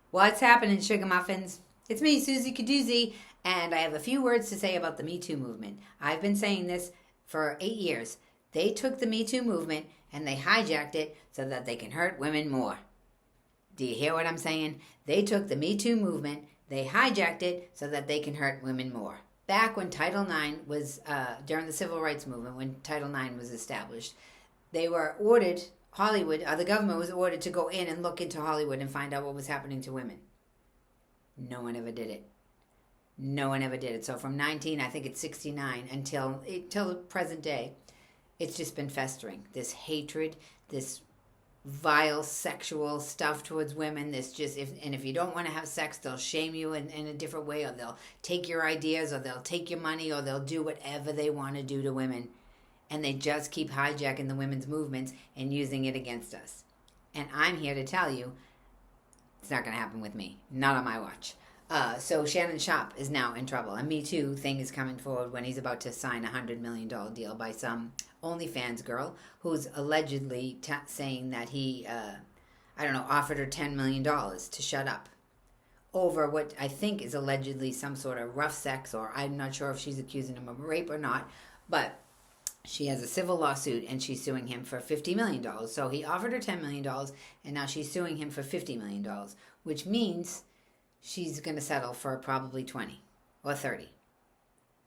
What's happening, sugar muffins? It's me, Susie Caduzzi, and I have a few words to say about the Metoo movement. I've been saying this for 8 years. They took the Metoo movement and they hijacked it so that they can hurt women more. Do you hear what I'm saying? They took the Metoo movement, they hijacked it so that they can hurt women more. Back when Title IX was, during the Civil Rights Movement, when Title IX was established, they were ordered, the government was ordered to go in and look into Hollywood and find out what was happening to women. No one ever did it. No one ever did it. So from 1969 until present day, it's just been festering. This hatred, this vile sexual stuff towards women. If you don't want to have sex, they'll shame you in a different way, or they'll take your ideas, or they'll take your money, or they'll do whatever they want to do to women. And they just keep hijacking the women's movements and using it against us. And I'm here to tell you, it's not going to happen with me. Not on my watch. So Shannon Sharpe is now in trouble. A Me Too thing is coming forward when he's about to sign a $100 million deal by some OnlyFans girl who's allegedly saying that he, offered her $10 million to shut up over what I think is allegedly some sort of rough sex, or I'm not sure if she's accusing him of rape or not, but she has a civil lawsuit and she's suing him for $50 million. So he offered her $10 million and now she's suing him for $50 million, which means she's going to settle for probably 20 or 30.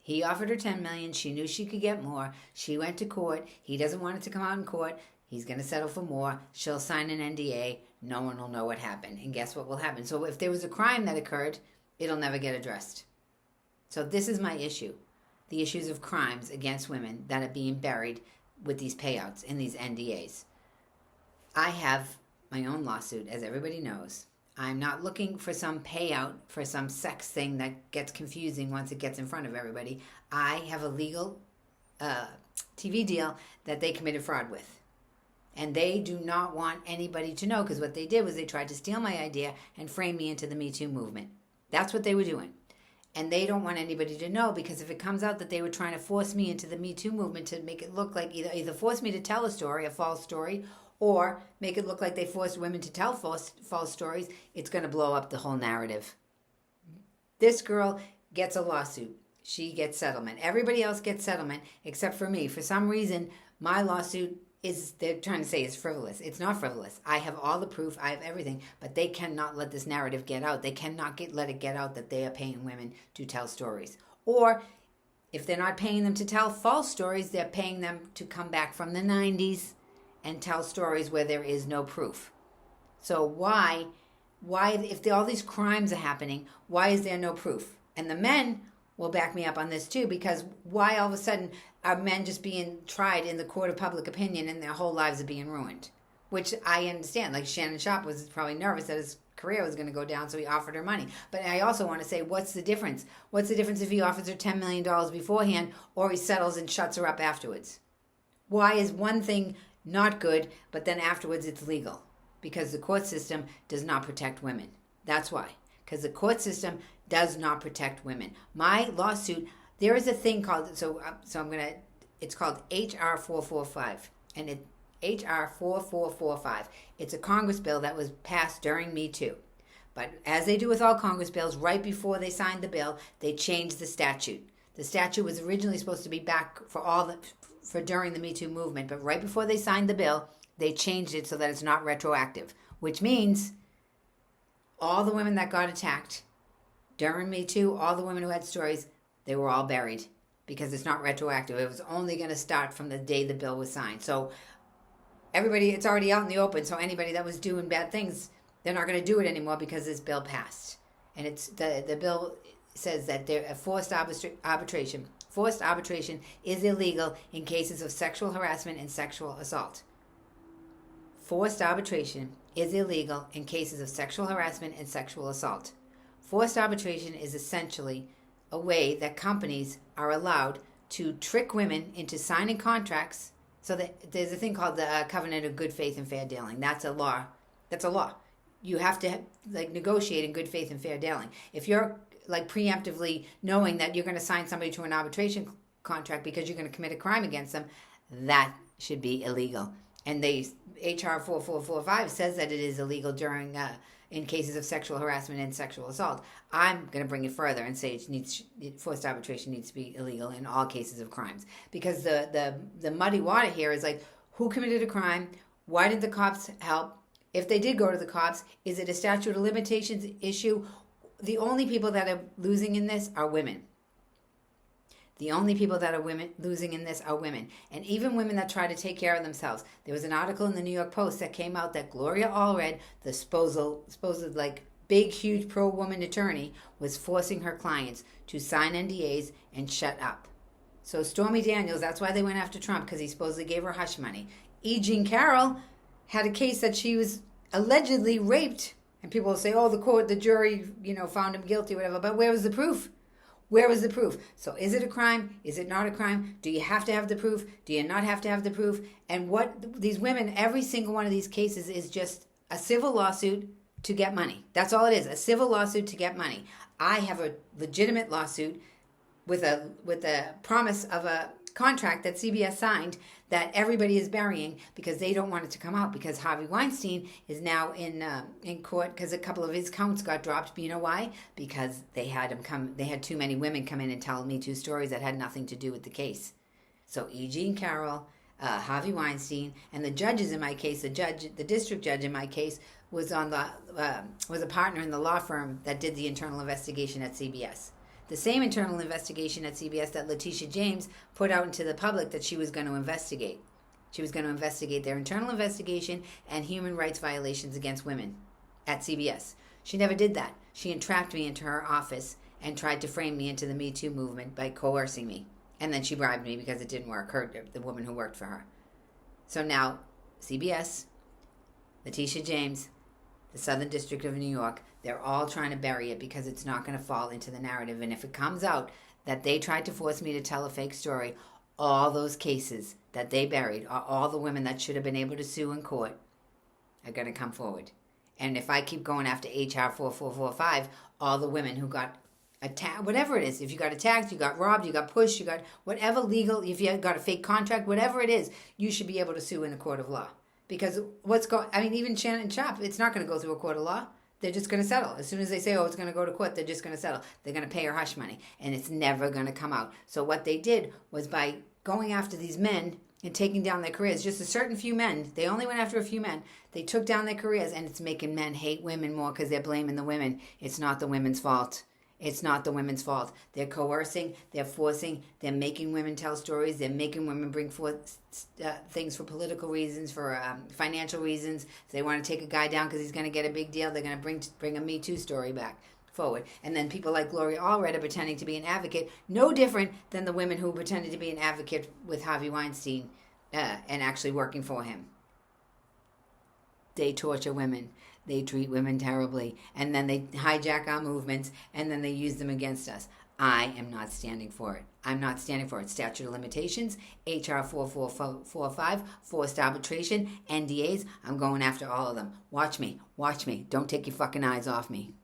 He offered her 10 million. She knew she could get more. She went to court. He doesn't want it to come out in court. He's going to settle for more. She'll sign an NDA. No one will know what happened. And guess what will happen? So if there was a crime that occurred, it'll never get addressed. So this is my issue. The issues of crimes against women that are being buried with these payouts and these NDAs. I have my own lawsuit, as everybody knows. I'm not looking for some payout for some sex thing that gets confusing once it gets in front of everybody. I have a legal TV deal that they committed fraud with. And they do not want anybody to know, because what they did was they tried to steal my idea and frame me into the Me Too movement. That's what they were doing. And they don't want anybody to know, because if it comes out that they were trying to force me into the Me Too movement to make it look like either force me to tell a story, a false story, or make it look like they forced women to tell false stories, it's going to blow up the whole narrative. This girl gets a lawsuit. She gets settlement. Everybody else gets settlement except for me. For some reason, my lawsuit they're trying to say is frivolous. It's not frivolous. I have all the proof. I have everything. But they cannot let this narrative get out. They cannot let it get out that they are paying women to tell stories. Or if they're not paying them to tell false stories, they're paying them to come back from the 90s and tell stories where there is no proof. So why, if all these crimes are happening, why is there no proof? And the men will back me up on this too, because why all of a sudden are men just being tried in the court of public opinion and their whole lives are being ruined? Which I understand. Like Shannon Sharpe was probably nervous that his career was going to go down, so he offered her money. But I also want to say, what's the difference? What's the difference if he offers her $10 million beforehand or he settles and shuts her up afterwards? Why is one thing not good, but then afterwards it's legal? Because the court system does not protect women. That's why. Because the court system does not protect women. My lawsuit, there is a thing called, it's called HR445. And HR4445. It's a Congress bill that was passed during Me Too. But as they do with all Congress bills, right before they signed the bill, they changed the statute. The statute was originally supposed to be back for during the Me Too movement, but right before they signed the bill, they changed it so that it's not retroactive, which means all the women that got attacked during Me Too, all the women who had stories, they were all buried because it's not retroactive. It was only going to start from the day the bill was signed. So everybody, it's already out in the open, so anybody that was doing bad things, they're not going to do it anymore because this bill passed. And it's the bill says that forced arbitration is illegal in cases of sexual harassment and sexual assault. Forced arbitration is illegal in cases of sexual harassment and sexual assault. Forced arbitration is essentially a way that companies are allowed to trick women into signing contracts. So that there's a thing called the covenant of good faith and fair dealing. That's a law. You have to negotiate in good faith and fair dealing. If you're preemptively knowing that you're going to sign somebody to an arbitration contract because you're going to commit a crime against them, that should be illegal. And HR4445 says that it is illegal during in cases of sexual harassment and sexual assault. I'm going to bring it further and say forced arbitration needs to be illegal in all cases of crimes, because the muddy water here is like, who committed a crime? Why did the cops help? If they did go to the cops, is it a statute of limitations issue? The only people that are losing in this are women. The only people that are losing in this are women. And even women that try to take care of themselves. There was an article in the New York Post that came out that Gloria Allred, the supposed like big, huge pro-woman attorney, was forcing her clients to sign NDAs and shut up. So Stormy Daniels, that's why they went after Trump, because he supposedly gave her hush money. E. Jean Carroll had a case that she was allegedly raped. And people will say, oh, the jury, found him guilty, whatever. But where was the proof? Where was the proof? So is it a crime? Is it not a crime? Do you have to have the proof? Do you not have to have the proof? And what these women, every single one of these cases is just a civil lawsuit to get money. That's all it is, a civil lawsuit to get money. I have a legitimate lawsuit with a promise of a contract that CBS signed that everybody is burying because they don't want it to come out, because Harvey Weinstein is now in court because a couple of his counts got dropped. But you know why? Because they had too many women come in and tell Me Too stories that had nothing to do with the case. So E. Jean Carroll, Harvey Weinstein, and the judges in my case, the district judge in my case was a partner in the law firm that did the internal investigation at CBS. The same internal investigation at CBS that Letitia James put out into the public that she was going to investigate. She was going to investigate their internal investigation and human rights violations against women at CBS. She never did that. She entrapped me into her office and tried to frame me into the Me Too movement by coercing me. And then she bribed me because it didn't work, the woman who worked for her. So now, CBS, Letitia James, the Southern District of New York, they're all trying to bury it because it's not going to fall into the narrative. And if it comes out that they tried to force me to tell a fake story, all those cases that they buried, all the women that should have been able to sue in court, are going to come forward. And if I keep going after HR4445, all the women who got attacked, whatever it is, if you got attacked, you got robbed, you got pushed, you got whatever legal, if you got a fake contract, whatever it is, you should be able to sue in a court of law. Because even Shannon Sharp, it's not going to go through a court of law. They're just going to settle. As soon as they say, oh, it's going to go to court, they're just going to settle. They're going to pay her hush money, and it's never going to come out. So what they did was, by going after these men and taking down their careers, just a certain few men, they only went after a few men, they took down their careers, and it's making men hate women more because they're blaming the women. It's not the women's fault. It's not the women's fault. They're coercing, they're forcing, they're making women tell stories, they're making women bring forth things for political reasons, for financial reasons. If they want to take a guy down because he's going to get a big deal, they're going to bring a Me Too story back forward. And then people like Gloria Allred are pretending to be an advocate, no different than the women who pretended to be an advocate with Harvey Weinstein and actually working for him. They torture women. They treat women terribly, and then they hijack our movements, and then they use them against us. I am not standing for it. I'm not standing for it. Statute of limitations, HR4445, forced arbitration, NDAs. I'm going after all of them. Watch me. Don't take your fucking eyes off me.